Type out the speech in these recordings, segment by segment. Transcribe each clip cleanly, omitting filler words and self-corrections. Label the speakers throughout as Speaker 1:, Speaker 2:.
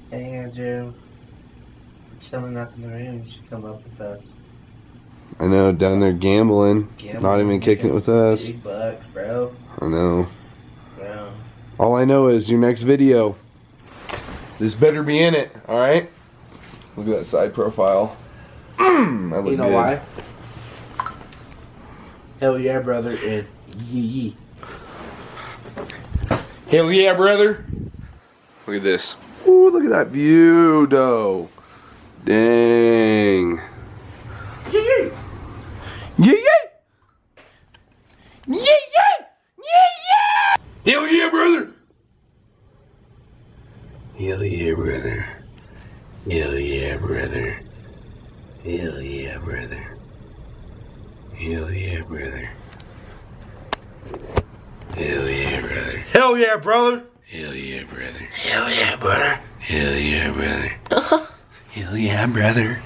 Speaker 1: Hey Andrew, we're chilling up in the room. You should come up with us.
Speaker 2: I know, down there gambling, not even kicking it with us.
Speaker 1: Big bucks, bro.
Speaker 2: I know.
Speaker 1: Bro.
Speaker 2: All I know is your next video. This better be in it, alright? Look at that side profile. I look
Speaker 1: You know
Speaker 2: good.
Speaker 1: why? Hell yeah, brother, and yee.
Speaker 2: Hell yeah, brother. Look at this. Ooh, look at that view, though. Dang.
Speaker 1: Yee.
Speaker 2: Yeah, yeah. Yeah, yeah. Yeah, yeah. Hell yeah, brother. Hell yeah, brother. Hell yeah, brother. Hell yeah, brother. Hell yeah, brother. Hell yeah, brother.
Speaker 1: Hell yeah, brother.
Speaker 2: Hell yeah, brother.
Speaker 1: Hell yeah, brother.
Speaker 2: Hell yeah, brother. Hell yeah, brother.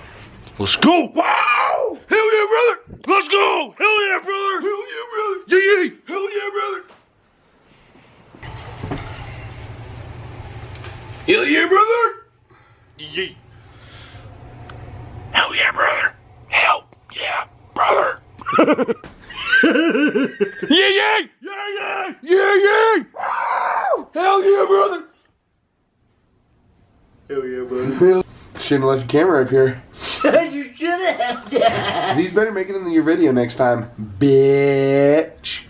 Speaker 2: Let's go! Wow! Hell yeah, brother! Let's go! Hell yeah, brother! Hell yeah, brother! Yeah, yeah! Hell yeah, brother! Hell yeah, brother! Yeah. Hell yeah, brother! Hell yeah, brother! Yeah, yeah! Yeah, yeah! Yeah, yeah! Wow! Hell yeah, brother!
Speaker 1: Hell yeah, brother.
Speaker 2: Shouldn't have left your camera up here.
Speaker 1: You should have that.
Speaker 2: These better make it in your video next time, bitch.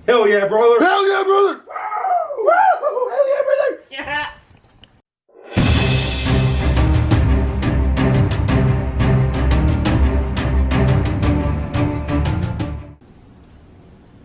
Speaker 1: Hell yeah, brother.
Speaker 2: Hell yeah, brother! Woo! Woo! Hell yeah, brother!
Speaker 1: Yeah.